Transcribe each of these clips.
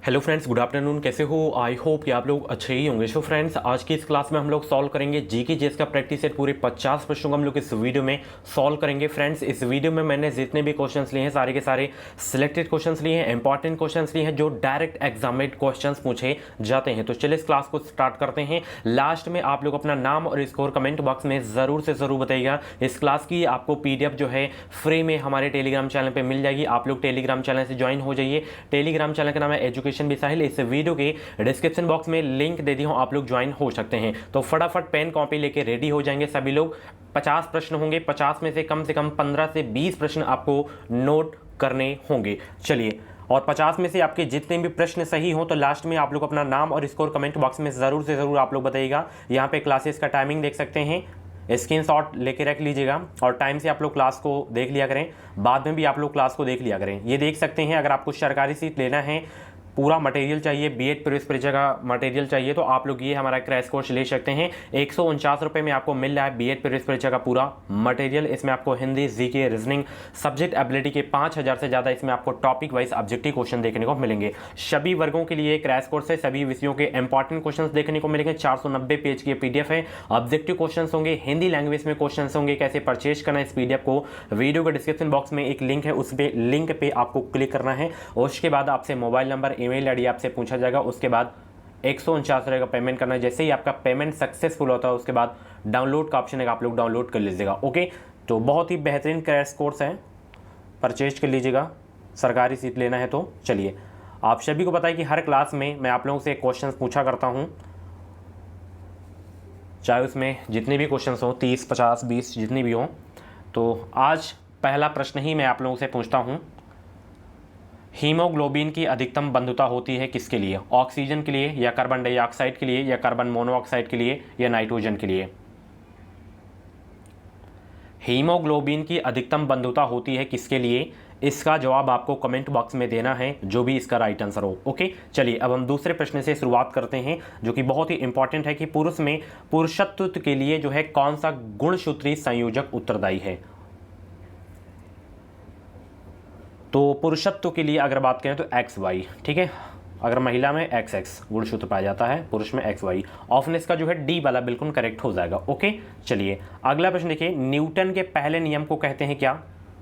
Hello friends, good afternoon. कैसे हो? I hope कि आप लोग अच्छे ही होंगे। सो फ्रेंड्स, आज की इस क्लास में हम लोग सॉल्व करेंगे जीके जीएस का प्रैक्टिस सेट। पूरे 50 प्रश्नों को हम लोग इस वीडियो में सॉल्व करेंगे। फ्रेंड्स, इस वीडियो में मैंने जितने भी क्वेश्चंस लिए हैं सारे के सारे सिलेक्टेड क्वेश्चंस लिए हैं, इंपॉर्टेंट क्वेश्चंस लिए हैं जो डायरेक्ट एग्जाम में क्वेश्चंस पूछे जाते हैं। तो चलिए इस क्लास को स्टार्ट करते हैं। लास्ट में आप लोग अपना नाम और स्कोर कमेंट बॉक्स में ज़रूर से ज़रूर बताइएगा। इस क्लास की आपको PDF जो है फ्री में हमारे टेलीग्राम चैनल पर मिल जाएगी। आप लोग टेलीग्राम चैनल से ज्वाइन हो जाइए। टेलीग्राम चैनल का नाम है एजुकेशन विद साहिल। इस वीडियो के डिस्क्रिप्शन बॉक्स में लिंक दे दी हूं, आप लोग ज्वाइन हो सकते हैं। तो फटाफट पेन कॉपी लेके रेडी हो जाएंगे सभी लोग। 50 प्रश्न होंगे, 50 में से कम 15 से 20 प्रश्न आपको नोट करने होंगे। चलिए, और 50 में से आपके जितने भी प्रश्न सही हों तो लास्ट में आप लोग अपना नाम और स्कोर कमेंट बॉक्स में ज़रूर से ज़रूर आप लोग बताइएगा। यहाँ पे क्लासेस का टाइमिंग देख सकते हैं, स्क्रीनशॉट लेके रख लीजिएगा और टाइम से आप लोग क्लास को देख लिया करें। बाद में भी आप लोग क्लास को देख लिया करें। ये देख सकते हैं, अगर आपको सरकारी सीट लेना है, पूरा मटेरियल चाहिए, बीएड प्रवेश परीक्षा का मटेरियल चाहिए, तो आप लोग ये हमारा क्रैश कोर्स ले सकते हैं। 149 रुपये में आपको मिल रहा है बीएड प्रवेश परीक्षा का पूरा मटेरियल। इसमें आपको Hindi, GK, reasoning, subject ability के 5000 से ज़्यादा इसमें आपको टॉपिक वाइज ऑब्जेक्टिव क्वेश्चन देखने को मिलेंगे। सभी वर्गों के लिए क्रैश कोर्स है, सभी विषयों के इंपॉर्टेंट क्वेश्चन देखने को मिलेंगे। 490 पेज की PDF है। ऑब्जेक्टिव क्वेश्चन होंगे, हिंदी लैंग्वेज में क्वेश्चन होंगे। कैसे परचेज करना है इस PDF को, वीडियो के डिस्क्रिप्शन बॉक्स में एक लिंक है, उस पर लिंक पे आपको क्लिक करना है। और उसके बाद आपसे मोबाइल नंबर, ईमेल आईडी आपसे पूछा जाएगा। उसके बाद 149 रुपये का पेमेंट करना है। जैसे ही आपका पेमेंट सक्सेसफुल होता है उसके बाद डाउनलोड का ऑप्शन है, आप लोग डाउनलोड कर लीजिएगा। ओके, तो बहुत ही बेहतरीन क्रैश कोर्स है, परचेज कर लीजिएगा सरकारी सीट लेना है तो। चलिए, आप सभी को पता है कि हर क्लास में मैं आप लोगों से क्वेश्चंस पूछा करता हूं, चाहे उसमें जितने भी क्वेश्चंस हों, 30, 50, 20 जितनी भी हों। तो आज पहला प्रश्न ही मैं आप लोगों से पूछता हूं, हीमोग्लोबिन की अधिकतम बंधुता होती है किसके लिए? ऑक्सीजन के लिए, या कार्बन डाइऑक्साइड के लिए, या कार्बन मोनोऑक्साइड के लिए, या नाइट्रोजन के लिए? हीमोग्लोबिन की अधिकतम बंधुता होती है किसके लिए? इसका जवाब आपको कमेंट बॉक्स में देना है, जो भी इसका राइट आंसर हो। ओके, चलिए अब हम दूसरे प्रश्न से शुरुआत करते हैं, जो कि बहुत ही इंपॉर्टेंट है कि पुरुष में पुरुषत्व के लिए जो है कौन सा गुणसूत्री संयोजक उत्तरदायी है? तो पुरुषत्व के लिए अगर बात करें तो XY, ठीक है। अगर महिला में XX गुणसूत्र पाया जाता है, पुरुष में XY। ऑप्शन इसका जो है D वाला बिल्कुल करेक्ट हो जाएगा। ओके, चलिए अगला प्रश्न देखिए, न्यूटन के पहले नियम को कहते हैं क्या?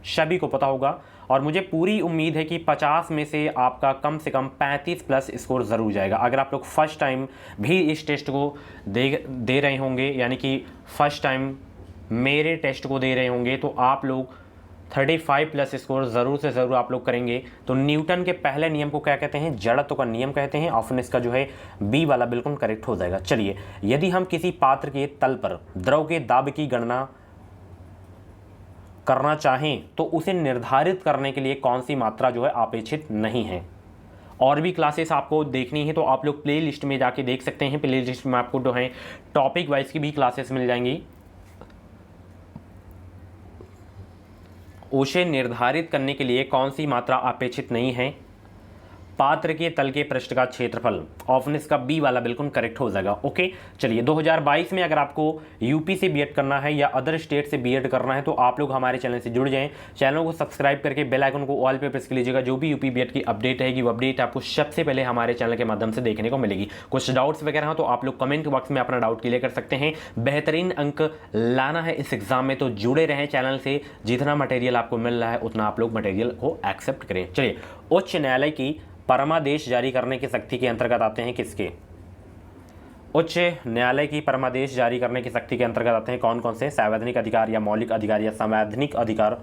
सभी को पता होगा, और मुझे पूरी उम्मीद है कि 50 में से आपका कम से कम 35 प्लस स्कोर ज़रूर जाएगा। अगर आप लोग फर्स्ट टाइम भी इस टेस्ट को दे रहे होंगे, यानी कि फर्स्ट टाइम मेरे टेस्ट को दे रहे होंगे, तो आप लोग 35 प्लस स्कोर ज़रूर से ज़रूर आप लोग करेंगे। तो न्यूटन के पहले नियम को क्या कहते हैं? जड़त्व का नियम कहते हैं। ऑप्शन इसका जो है B वाला बिल्कुल करेक्ट हो जाएगा। चलिए, यदि हम किसी पात्र के तल पर द्रव के दाब की गणना करना चाहें तो उसे निर्धारित करने के लिए कौन सी मात्रा जो है अपेक्षित नहीं है? और भी क्लासेस आपको देखनी है तो आप लोग प्ले लिस्ट में जाके देख सकते हैं। प्ले लिस्ट में आपको जो है टॉपिक वाइज की भी क्लासेस मिल जाएंगी। उसे निर्धारित करने के लिए कौन सी मात्रा अपेक्षित नहीं है? पात्र के तल के पृष्ठ का क्षेत्रफल। ऑप्शन इसका B वाला बिल्कुल करेक्ट हो जाएगा। ओके, चलिए 2022 में अगर आपको यूपी से बीएड करना है या अदर स्टेट से बीएड करना है तो आप लोग हमारे चैनल से जुड़ जाएं। चैनल को सब्सक्राइब करके बेल आइकन को ऑल पे प्रेस कर लीजिएगा। जो भी यूपी बीएड की अपडेट रहेगी वो अपडेट आपको सबसे पहले हमारे चैनल के माध्यम से देखने को मिलेगी। कुछ डाउट्स वगैरह हो तो आप लोग कमेंट बॉक्स में अपना डाउट क्लियर कर सकते हैं। बेहतरीन अंक लाना है इस एग्जाम में तो जुड़े रहें चैनल से। जितना मटेरियल आपको मिल रहा है उतना आप लोग मटेरियल को एक्सेप्ट करें। चलिए, उच्च न्यायालय की परमादेश जारी करने की शक्ति के अंतर्गत आते हैं किसके? उच्च न्यायालय की परमादेश जारी करने की शक्ति के अंतर्गत आते हैं कौन कौन से? संवैधानिक अधिकार, या मौलिक अधिकार, या संवैधानिक अधिकार?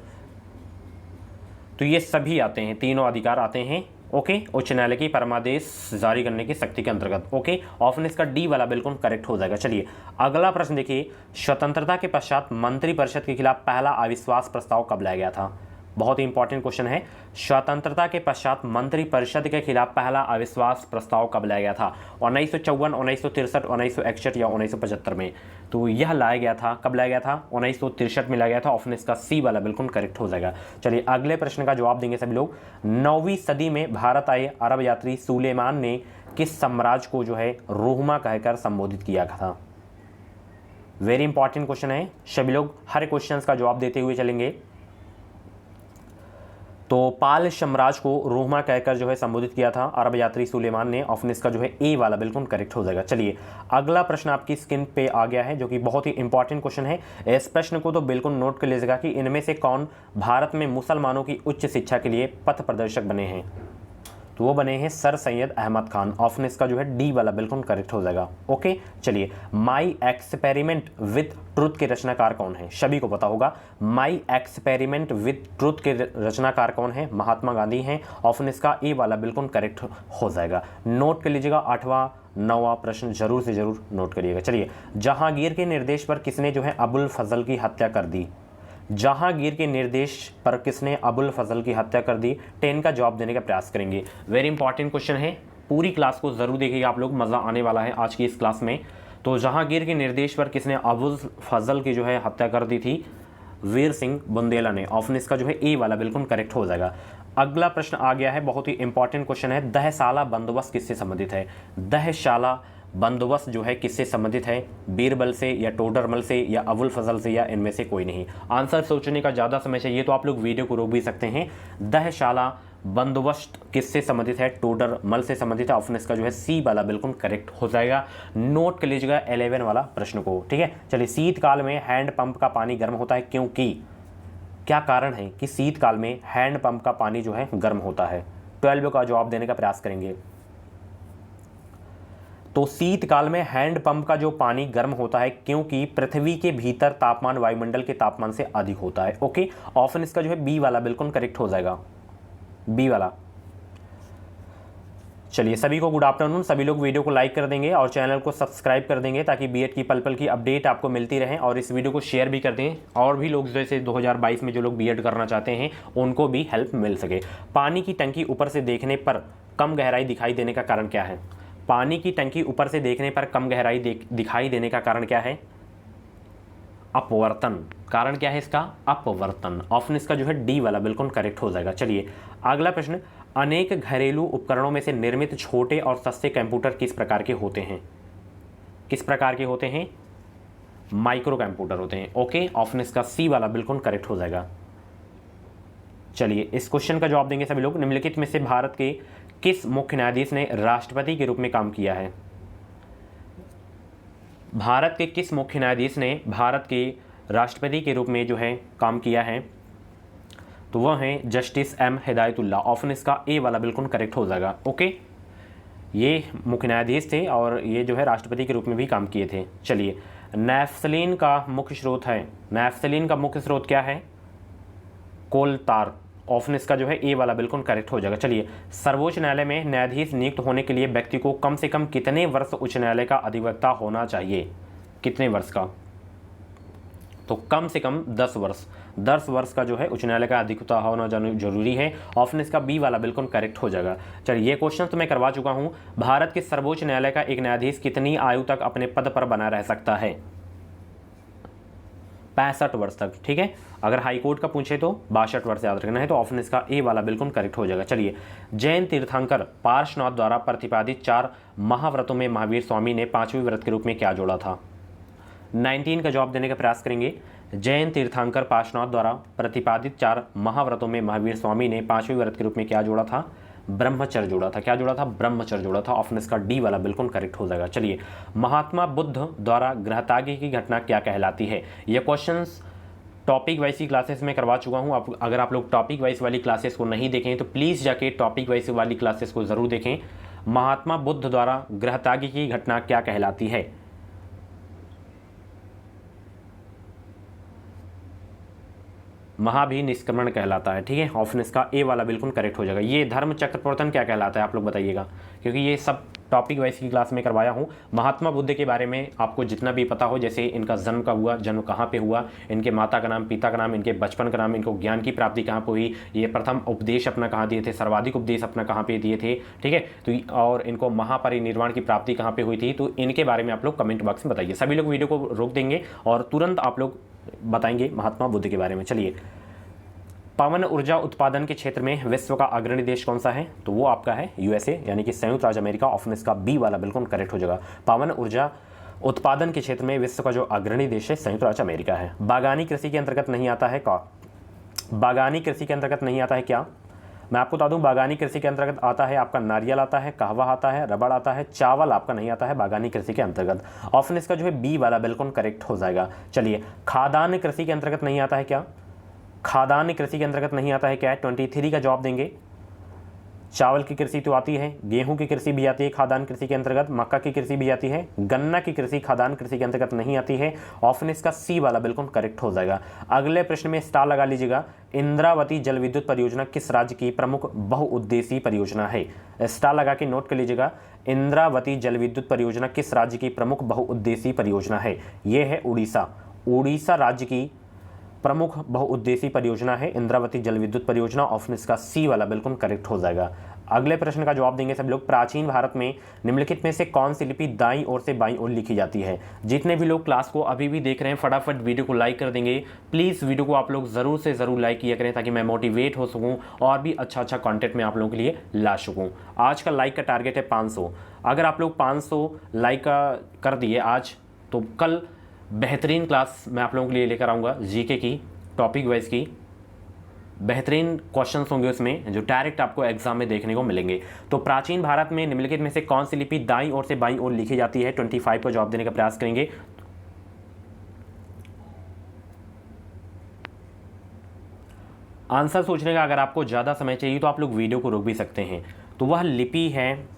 तो ये सभी आते हैं, तीनों अधिकार आते हैं। ओके, उच्च न्यायालय की परमादेश जारी करने की शक्ति के अंतर्गत। ओके, ऑप्शन इसका D वाला बिल्कुल करेक्ट हो जाएगा। चलिए अगला प्रश्न देखिए, स्वतंत्रता के पश्चात मंत्रिपरिषद के खिलाफ पहला अविश्वास प्रस्ताव कब लाया गया था? बहुत ही इंपॉर्टेंट क्वेश्चन है। स्वतंत्रता के पश्चात मंत्रिपरिषद के खिलाफ पहला अविश्वास प्रस्ताव कब लाया गया था? 1954, 1963, 1961 या 1975 में? तो यह लाया गया था, कब लाया गया था? 1963 में लाया गया था। ऑप्शन इसका C वाला बिल्कुल करेक्ट हो जाएगा। चलिए अगले प्रश्न का जवाब देंगे सभी लोग। 9वीं सदी में भारत आए अरब यात्री सुलेमान ने किस साम्राज्य को जो है रोहमा कहकर संबोधित किया था? वेरी इंपॉर्टेंट क्वेश्चन है, सभी लोग हर क्वेश्चन का जवाब देते हुए चलेंगे। तो पाल साम्राज्य को रोमा कहकर जो है संबोधित किया था अरब यात्री सुलेमान ने। ऑप्शन इसका जो है ए वाला बिल्कुल करेक्ट हो जाएगा। चलिए अगला प्रश्न आपकी स्क्रीन पे आ गया है जो कि बहुत ही इंपॉर्टेंट क्वेश्चन है। इस प्रश्न को तो बिल्कुल नोट कर लीजिएगा कि इनमें से कौन भारत में मुसलमानों की उच्च शिक्षा के लिए पथ प्रदर्शक बने हैं। तो वो बने हैं सर सैयद अहमद खान। ऑप्शन इसका जो है डी वाला बिल्कुल करेक्ट हो जाएगा। ओके चलिए, माई एक्सपेरिमेंट विथ ट्रुथ के रचनाकार कौन है? सभी को पता होगा माई एक्सपेरिमेंट विथ ट्रुथ के रचनाकार कौन है? महात्मा गांधी हैं। ऑप्शन इसका ए वाला बिल्कुल करेक्ट हो जाएगा। नोट कर लीजिएगा, 8वां 9वां प्रश्न जरूर से जरूर नोट करिएगा। चलिए, जहांगीर के निर्देश पर किसने जो है अबुल फजल की हत्या कर दी? जहांगीर के निर्देश पर किसने अबुल फजल की हत्या कर दी? 10 का जवाब देने का प्रयास करेंगे। वेरी इंपॉर्टेंट क्वेश्चन है, पूरी क्लास को जरूर देखिएगा आप लोग, मज़ा आने वाला है आज की इस क्लास में। तो जहांगीर के निर्देश पर किसने अबुल फजल की जो है हत्या कर दी थी? वीर सिंह बुंदेला ने। ऑप्शन इसका जो है ए वाला बिल्कुल करेक्ट हो जाएगा। अगला प्रश्न आ गया है, बहुत ही इंपॉर्टेंट क्वेश्चन है, दहशाला बंदोबस्त किससे संबंधित है? दहशाला बंदोबस्त जो है किससे संबंधित है? बीरबल से या टोडरमल से या अबुल फजल से या इनमें से कोई नहीं? आंसर सोचने का ज़्यादा समय चाहिए तो आप लोग वीडियो को रोक भी सकते हैं। दहशाला बंदोबस्त किससे संबंधित है? टोडरमल से संबंधित है। ऑप्शन इसका जो है सी वाला बिल्कुल करेक्ट हो जाएगा। नोट कर लीजिएगा 11 वाला प्रश्न को, ठीक है। चलिए, शीतकाल में हैंडपंप का पानी गर्म होता है क्योंकि? क्या कारण है कि शीतकाल में हैंडपंप का पानी जो है गर्म होता है? 12 का जवाब देने का प्रयास करेंगे। तो शीतकाल में हैंडपंप का जो पानी गर्म होता है क्योंकि पृथ्वी के भीतर तापमान वायुमंडल के तापमान से अधिक होता है। ओके, ऑप्शन इसका जो है बी वाला बिल्कुल करेक्ट हो जाएगा, बी वाला। चलिए, सभी को गुड आफ्टरनून। सभी लोग वीडियो को लाइक कर देंगे और चैनल को सब्सक्राइब कर देंगे ताकि बीएड की पल पल की अपडेट आपको मिलती रहे, और इस वीडियो को शेयर भी कर दें और भी लोग जैसे 2022 में जो लोग बीएड करना चाहते हैं उनको भी हेल्प मिल सके। पानी की टंकी ऊपर से देखने पर कम गहराई दिखाई देने का कारण क्या है? पानी की टंकी ऊपर से देखने पर कम गहराई दिखाई देने का कारण क्या है? अपवर्तन। कारण क्या है इसका? अपवर्तन। ऑप्शन इसका जो है डी वाला बिल्कुल करेक्ट हो जाएगा। चलिए, अगला प्रश्न, अनेक घरेलू उपकरणों में से निर्मित छोटे और सस्ते कंप्यूटर किस प्रकार के होते हैं? किस प्रकार के होते हैं? माइक्रो कंप्यूटर होते हैं। ओके, ऑप्शन इसका सी वाला बिल्कुल करेक्ट हो जाएगा। चलिए, इस क्वेश्चन का जवाब देंगे सभी लोग। निम्नलिखित में से भारत के किस मुख्य न्यायाधीश ने राष्ट्रपति के रूप में काम किया है? भारत के किस मुख्य न्यायाधीश ने भारत के राष्ट्रपति के रूप में जो है काम किया है? तो वह हैं जस्टिस एम हिदायतुल्लाह। ऑप्शन इसका ए वाला बिल्कुल करेक्ट हो जाएगा। ओके, ये मुख्य न्यायाधीश थे और ये जो है राष्ट्रपति के रूप में भी काम किए थे। चलिए, नैफ्थलीन का मुख्य स्रोत है, नैफ्थलीन का मुख्य स्रोत क्या है? कोलतार। ऑप्शन इसका जो है ए वाला बिल्कुल करेक्ट हो जाएगा। चलिए, सर्वोच्च न्यायालय में न्यायाधीश नियुक्त होने के लिए व्यक्ति को कम से कम कितने वर्ष उच्च न्यायालय का अधिवक्ता होना चाहिए? कितने वर्ष का? तो कम से कम 10 वर्ष। 10 वर्ष का जो है उच्च न्यायालय का अधिवक्ता होना जरूरी है। ऑप्शन इसका बी वाला बिल्कुल करेक्ट हो जाएगा। चलिए, ये क्वेश्चन तो मैं करवा चुका हूँ। भारत के सर्वोच्च न्यायालय का एक न्यायाधीश कितनी आयु तक अपने पद पर बना रह सकता है? 65 वर्ष तक, ठीक है। अगर हाई कोर्ट का पूछे तो 62 वर्ष याद रखना है। तो ऑप्शन इसका ए वाला बिल्कुल करेक्ट हो जाएगा। चलिए, जैन तीर्थंकर पार्श्वनाथ द्वारा प्रतिपादित 4 महाव्रतों में महावीर स्वामी ने 5वें व्रत के रूप में क्या जोड़ा था? 19 का जवाब देने का प्रयास करेंगे। जैन तीर्थंकर पार्श्वनाथ द्वारा प्रतिपादित 4 महाव्रतों में महावीर स्वामी ने 5वें व्रत के रूप में क्या जोड़ा था? ब्रह्मचर्य जोड़ा था। क्या जोड़ा था? ब्रह्मचर्य जोड़ा था। ऑप्शन इसका डी वाला बिल्कुल करेक्ट हो जाएगा। चलिए, महात्मा बुद्ध द्वारा गृहत्याग की घटना क्या कहलाती है? ये क्वेश्चंस टॉपिक वाइज की क्लासेस में करवा चुका हूँ। अगर आप लोग टॉपिक वाइज वाली क्लासेस को नहीं देखें तो प्लीज़ जाके टॉपिक वाइज वाली क्लासेस को ज़रूर देखें। महात्मा बुद्ध द्वारा गृहत्याग की घटना क्या कहलाती है? महाभिनिष्क्रमण कहलाता है, ठीक है। ऑप्शन इसका ए वाला बिल्कुल करेक्ट हो जाएगा। ये धर्म चक्र प्रवर्तन क्या कहलाता है आप लोग बताइएगा, क्योंकि ये सब टॉपिक वाइज की क्लास में करवाया हूँ। महात्मा बुद्ध के बारे में आपको जितना भी पता हो, जैसे इनका जन्म कब हुआ, जन्म कहाँ पे हुआ, इनके माता का नाम, पिता का नाम, इनके बचपन का नाम, इनको ज्ञान की प्राप्ति कहाँ पे हुई, ये प्रथम उपदेश अपना कहाँ दिए थे, सर्वाधिक उपदेश अपना कहाँ पे दिए थे, ठीक है। तो और इनको महापरिनिर्वाण की प्राप्ति कहाँ पे हुई थी, तो इनके बारे में आप लोग कमेंट बॉक्स में बताइए। सभी लोग वीडियो को रोक देंगे और तुरंत आप लोग बताएंगे महात्मा बुद्ध के बारे में। चलिए, पवन ऊर्जा उत्पादन के क्षेत्र में विश्व का अग्रणी देश कौन सा है? तो वो आपका है यूएसए, यानी कि संयुक्त राज्य अमेरिका। ऑप्शन इसका बी वाला बिल्कुल करेक्ट हो जाएगा। पवन ऊर्जा उत्पादन के क्षेत्र में विश्व का जो अग्रणी देश है संयुक्त राज्य अमेरिका है। बागानी कृषि के अंतर्गत नहीं आता है बागानी कृषि के अंतर्गत नहीं आता है क्या? मैं आपको बता दूं, बागानी कृषि के अंतर्गत आता है आपका नारियल आता है, कहवा आता है, रबड़ आता है, चावल आपका नहीं आता है बागानी कृषि के अंतर्गत। ऑप्शन इसका जो है बी वाला बिल्कुल करेक्ट हो जाएगा। चलिए, खाद्यान्न कृषि के अंतर्गत नहीं आता है क्या? खाद्यान्न कृषि के अंतर्गत नहीं आता है क्या? 23 का जवाब देंगे। चावल की कृषि तो आती है, गेहूं की कृषि भी आती है खाद्यान्न कृषि के अंतर्गत, मक्का की कृषि भी आती है, गन्ना की कृषि खाद्यान्न कृषि के अंतर्गत नहीं आती है। ऑप्शन इसका सी वाला बिल्कुल करेक्ट हो जाएगा। अगले प्रश्न में स्टार लगा लीजिएगा। इंद्रावती जल विद्युत परियोजना किस राज्य की प्रमुख बहुउद्देशीय परियोजना है? स्टार लगा के नोट कर लीजिएगा। इंद्रावती जल विद्युत परियोजना किस राज्य की प्रमुख बहुउद्देशीय परियोजना है? यह है उड़ीसा। उड़ीसा राज्य की प्रमुख बहुउद्देशीय परियोजना है इंद्रावती जल विद्युत परियोजना। ऑप्शन इसका सी वाला बिल्कुल करेक्ट हो जाएगा। अगले प्रश्न का जवाब देंगे सब लोग। प्राचीन भारत में निम्नलिखित में से कौन सी लिपि दाईं ओर से बाईं ओर लिखी जाती है? जितने भी लोग क्लास को अभी भी देख रहे हैं फटाफट वीडियो को लाइक कर देंगे। प्लीज़ वीडियो को आप लोग ज़रूर से ज़रूर लाइक किया करें ताकि मैं मोटिवेट हो सकूँ और भी अच्छा कंटेंट मैं आप लोगों के लिए ला सकूँ। आज का लाइक का टारगेट है 500। अगर आप लोग 500 लाइक कर दिए आज, तो कल बेहतरीन क्लास मैं आप लोगों के लिए लेकर आऊँगा। जीके की टॉपिक वाइज की बेहतरीन क्वेश्चंस होंगे उसमें, जो डायरेक्ट आपको एग्जाम में देखने को मिलेंगे। तो प्राचीन भारत में निम्नलिखित में से कौन सी लिपि दाईं ओर से बाईं ओर लिखी जाती है? 25 को जवाब देने का प्रयास करेंगे। आंसर सोचने का अगर आपको ज़्यादा समय चाहिए तो आप लोग वीडियो को रोक भी सकते हैं। तो वह लिपि है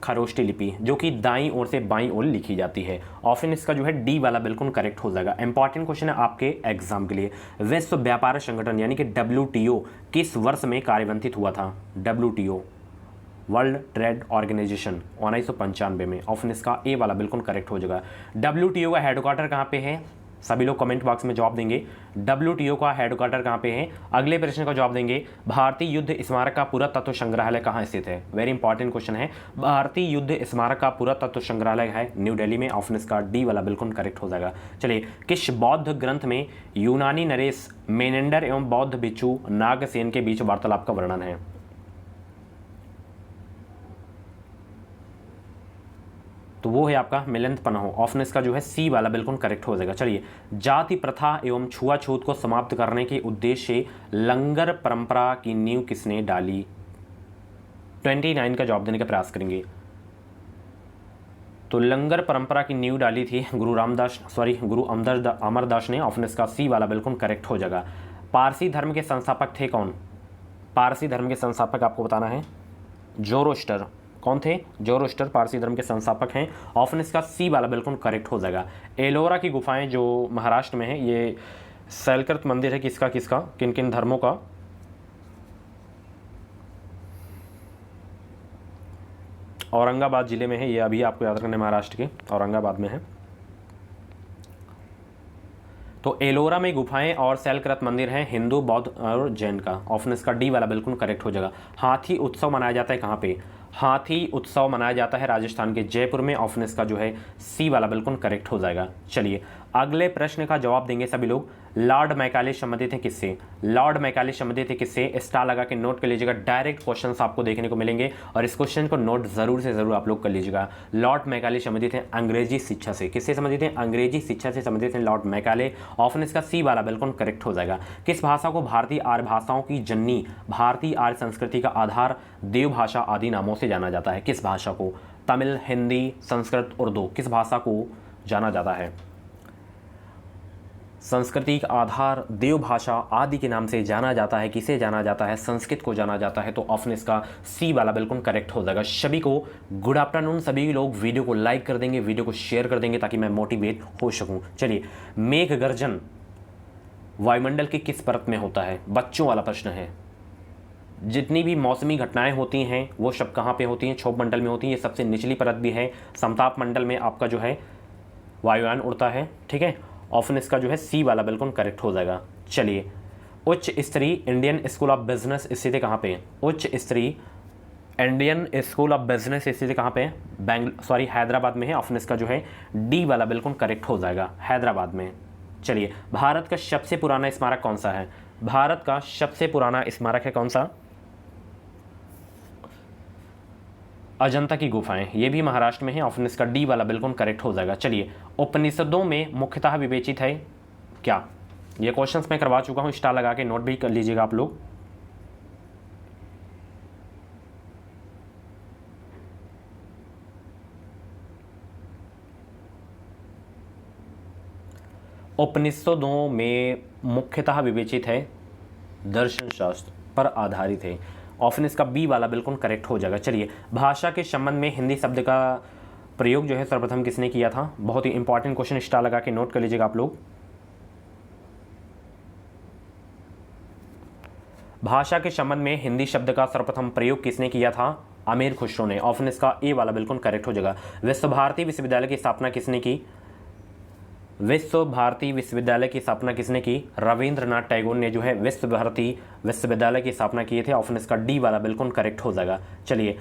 खरोष्टी लिपि, जो कि दाईं ओर से बाईं ओर लिखी जाती है। ऑप्शन इसका जो है डी वाला बिल्कुल करेक्ट हो जाएगा। इंपॉर्टेंट क्वेश्चन है आपके एग्जाम के लिए। विश्व व्यापार संगठन यानी कि WTO किस वर्ष में कार्यान्वित हुआ था? WTO वर्ल्ड ट्रेड ऑर्गेनाइजेशन 1995 में। ऑप्शन इसका ए वाला बिल्कुल करेक्ट हो जाएगा। WTO का हेडक्वार्टर कहाँ पे है? सभी लोग कमेंट बॉक्स में जवाब देंगे। WTO का हेडक्वार्टर कहाँ पे है? अगले प्रश्न का जवाब देंगे। भारतीय युद्ध स्मारक का पुरातत्व संग्रहालय कहाँ स्थित है? वेरी इंपॉर्टेंट क्वेश्चन है। भारतीय युद्ध स्मारक का पुरातत्व संग्रहालय है न्यू दिल्ली में। ऑप्शन इसका डी वाला बिल्कुल करेक्ट हो जाएगा। चलिए, किस बौद्ध ग्रंथ में यूनानी नरेश मेनेंडर एवं बौद्ध भिक्षु नागसेन के बीच वार्तालाप का वर्णन है? तो वो है आपका मिलिंद पन्हो। ऑप्शन इसका जो है सी वाला बिल्कुल करेक्ट हो जाएगा। चलिए, जाति प्रथा एवं छुआछूत को समाप्त करने के उद्देश्य से लंगर परंपरा की नींव किसने डाली? 29 का जवाब देने का प्रयास करेंगे। तो लंगर परंपरा की नींव डाली थी गुरु अमरदास ने। ऑप्शन इसका सी वाला बिल्कुल करेक्ट हो जाएगा। पारसी धर्म के संस्थापक थे कौन? पारसी धर्म के संस्थापक आपको बताना है जोरोस्टर। कौन थे? जोरोस्टर पारसी धर्म के संस्थापक हैं। ऑप्शन इसका सी वाला बिल्कुल करेक्ट हो जाएगा। एलोरा की गुफाएं जो महाराष्ट्र में है, ये शैलकृत मंदिर है किसका किन किन धर्मों का? औरंगाबाद जिले में है ये, अभी आपको याद रखना है, महाराष्ट्र के औरंगाबाद में है। तो एलोरा में गुफाएं और शैलकृत मंदिर हैं हिंदू, बौद्ध और जैन का। ऑप्शन इसका डी वाला बिल्कुल करेक्ट हो जाएगा। हाथी उत्सव मनाया जाता है कहाँ पे? हाथी उत्सव मनाया जाता है राजस्थान के जयपुर में। ऑप्शन इसका जो है सी वाला बिल्कुल करेक्ट हो जाएगा। चलिए, अगले प्रश्न का जवाब देंगे सभी लोग। लॉर्ड मैकाले संबंधित है किससे? लॉर्ड मैकाले संबंधित है किससे? स्टार लगा के नोट कर लीजिएगा। डायरेक्ट क्वेश्चंस आपको देखने को मिलेंगे और इस क्वेश्चन को नोट जरूर से जरूर आप लोग कर लीजिएगा। लॉर्ड मैकाले संबंधित है अंग्रेजी शिक्षा से। किससे संबंधित है? अंग्रेजी शिक्षा से संबंधित है लॉर्ड मैकाले। ऑप्शन इसका सी वाला बिल्कुल करेक्ट हो जाएगा। किस भाषा को भारतीय आर्य भाषाओं की जननी, भारतीय आर्य संस्कृति का आधार, देव भाषा आदि नामों से जाना जाता है? किस भाषा को? तमिल, हिंदी, संस्कृत, उर्दू, किस भाषा को जाना जाता है? संस्कृति का आधार, देव भाषा आदि के नाम से जाना जाता है। किसे जाना जाता है? संस्कृत को जाना जाता है। तो ऑप्शन इसका सी वाला बिल्कुल करेक्ट हो जाएगा। सभी को गुड आफ्टरनून। सभी लोग वीडियो को लाइक कर देंगे, वीडियो को शेयर कर देंगे ताकि मैं मोटिवेट हो सकूं। चलिए, मेघ गर्जन वायुमंडल के किस परत में होता है? बच्चों वाला प्रश्न है। जितनी भी मौसमी घटनाएं होती हैं वो सब कहाँ पे होती हैं? क्षोभ मंडल में होती हैं। ये सबसे निचली परत भी है। समताप मंडल में आपका जो है वायुयान उड़ता है। ठीक है, ऑप्शन इसका जो है सी वाला बिल्कुल करेक्ट हो जाएगा। चलिए, उच्च स्तरीय इंडियन स्कूल ऑफ बिजनेस स्थित है कहाँ पे? उच्च स्तरीय इंडियन स्कूल ऑफ बिजनेस स्थित कहाँ पे? हैदराबाद में है। ऑप्शन इसका जो है डी वाला बिल्कुल करेक्ट हो जाएगा, हैदराबाद में। चलिए, भारत का सबसे पुराना स्मारक कौन सा है? भारत का सबसे पुराना स्मारक है कौन सा? अजंता की गुफाएं, ये भी महाराष्ट्र में है। ऑप्शन इसका डी वाला बिल्कुल करेक्ट हो जाएगा। चलिए, उपनिषदों में मुख्यतः विवेचित है क्या? ये क्वेश्चंस मैं करवा चुका हूँ, स्टार लगा के नोट भी कर लीजिएगा आप लोग। उपनिषदों में मुख्यतः विवेचित है, दर्शन शास्त्र पर आधारित है। ऑप्शन इसका बी वाला बिल्कुल करेक्ट हो जाएगा। चलिए, भाषा के संबंध में हिंदी शब्द का प्रयोग जो है सर्वप्रथम किसने किया था? बहुत ही इंपॉर्टेंट क्वेश्चन, स्टार लगा के नोट कर लीजिएगा आप लोग। भाषा के संबंध में हिंदी शब्द का सर्वप्रथम प्रयोग किसने किया था? अमीर खुसरो ने। ऑप्शन इसका ए वाला बिल्कुल करेक्ट हो जाएगा। विश्व भारती विश्वविद्यालय की स्थापना किसने की? विश्व भारती विश्वविद्यालय की स्थापना किसने की? रविंद्रनाथ टैगोर ने जो है विश्व भारती विश्वविद्यालय की स्थापना किए थे। ऑप्शन इसका डी वाला बिल्कुल करेक्ट हो जाएगा। चलिए,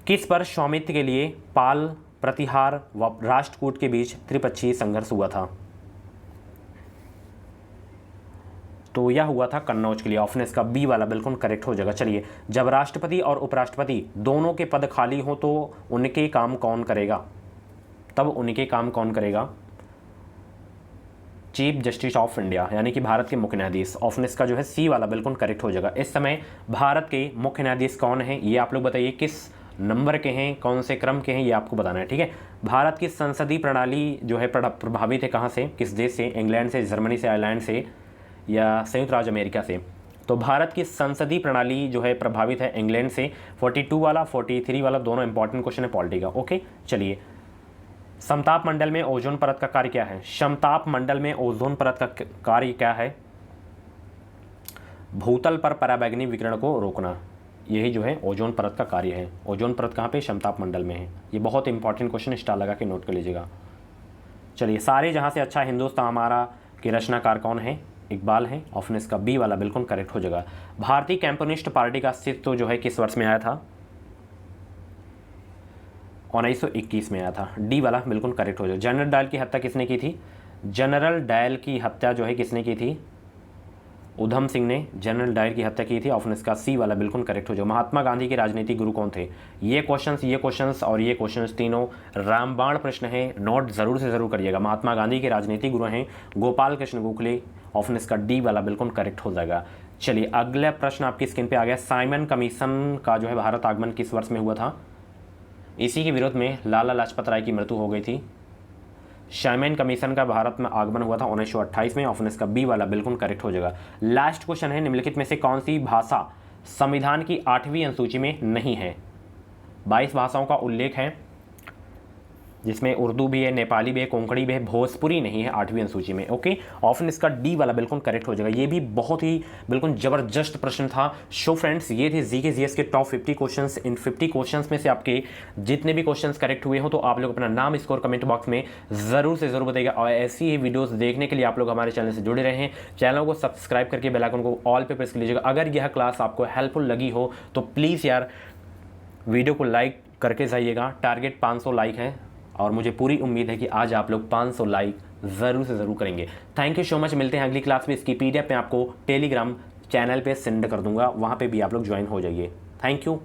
किस पर स्वामित्व के लिए पाल, प्रतिहार व राष्ट्रकूट के बीच त्रिपक्षीय संघर्ष हुआ था? तो यह हुआ था कन्नौज के लिए। ऑप्शन इसका बी वाला बिल्कुल करेक्ट हो जाएगा। चलिए, जब राष्ट्रपति और उपराष्ट्रपति दोनों के पद खाली हो तो उनके काम कौन करेगा? तब उनके काम कौन करेगा? चीफ जस्टिस ऑफ इंडिया, यानी कि भारत के मुख्य न्यायाधीश। ऑप्शन इसका जो है सी वाला बिल्कुल करेक्ट हो जाएगा। इस समय भारत के मुख्य न्यायाधीश कौन है, ये आप लोग बताइए। किस नंबर के हैं, कौन से क्रम के हैं, ये आपको बताना है, ठीक है। भारत की संसदीय प्रणाली जो है प्रभावित है कहाँ से, किस देश से? इंग्लैंड से, जर्मनी से, आयरलैंड से या संयुक्त राज्य अमेरिका से? तो भारत की संसदीय प्रणाली जो है प्रभावित है इंग्लैंड से। 42 वाला 43 वाला दोनों इंपॉर्टेंट क्वेश्चन है पॉलिटी का। ओके, चलिए, समताप मंडल में ओजोन परत का कार्य क्या है? समताप मंडल में ओजोन परत का कार्य क्या है? भूतल पर पराबैंगनी विकिरण को रोकना, यही जो है ओजोन परत का कार्य है। ओजोन परत कहाँ पे? समताप मंडल में है। ये बहुत इंपॉर्टेंट क्वेश्चन, स्टार लगा के नोट कर लीजिएगा। चलिए, सारे जहाँ से अच्छा हिंदुस्तान हमारा के रचनाकार कौन है? इकबाल है। ऑप्शन इसका बी वाला बिल्कुल करेक्ट हो जाएगा। भारतीय कम्युनिस्ट पार्टी का अस्तित्व जो है किस वर्ष में आया था? 1921 में आया था। डी वाला बिल्कुल करेक्ट हो जाएगा। जनरल डायल की हत्या किसने की थी? जनरल डायल की हत्या जो है किसने की थी? उधम सिंह ने जनरल डायल की हत्या की थी। ऑप्शन इसका सी वाला बिल्कुल करेक्ट हो जाएगा। महात्मा गांधी के राजनीतिक गुरु कौन थे? ये क्वेश्चंस और ये क्वेश्चंस तीनों रामबाण प्रश्न है, नोट जरूर से जरूर करिएगा। महात्मा गांधी के राजनीतिक गुरु हैं गोपाल कृष्ण गोखले। ऑप्शन इसका डी वाला बिल्कुल करेक्ट हो जाएगा। चलिए, अगला प्रश्न आपकी स्क्रीन पे आ गया। साइमन कमीशन का जो है भारत आगमन किस वर्ष में हुआ था? इसी के विरोध में लाला लाजपत राय की मृत्यु हो गई थी। साइमन कमीशन का भारत में आगमन हुआ था 1928 में। ऑप्शन इसका बी वाला बिल्कुल करेक्ट हो जाएगा। लास्ट क्वेश्चन है, निम्नलिखित में से कौन सी भाषा संविधान की 8वीं अनुसूची में नहीं है? 22 भाषाओं का उल्लेख है, जिसमें उर्दू भी है, नेपाली भी है, कोंकणी भी है, भोजपुरी नहीं है 8वीं अनुसूची में। ओके, ऑप्शन इसका डी वाला बिल्कुल करेक्ट हो जाएगा। ये भी बहुत ही बिल्कुल जबरदस्त प्रश्न था। सो फ्रेंड्स, ये थे जीके जीएस के टॉप 50 क्वेश्चंस। इन 50 क्वेश्चंस में से आपके जितने भी क्वेश्चंस करेक्ट हुए हो तो आप लोग अपना नाम स्कोर कमेंट बॉक्स में ज़रूर से ज़रूर बताइएगा। और ऐसी ही वीडियोस देखने के लिए आप लोग हमारे चैनल से जुड़े रहें। चैनल को सब्सक्राइब करके बेल आइकन को ऑल पे प्रेस कर लीजिएगा। अगर यह क्लास आपको हेल्पफुल लगी हो तो प्लीज़ यार वीडियो को लाइक करके जाइएगा। टारगेट 500 लाइक है और मुझे पूरी उम्मीद है कि आज आप लोग 500 लाइक ज़रूर से ज़रूर करेंगे। Thank you so much. मिलते हैं अगली क्लास में। इसकी PDF मैं आपको टेलीग्राम चैनल पे सेंड कर दूंगा, वहाँ पे भी आप लोग ज्वाइन हो जाइए। Thank you.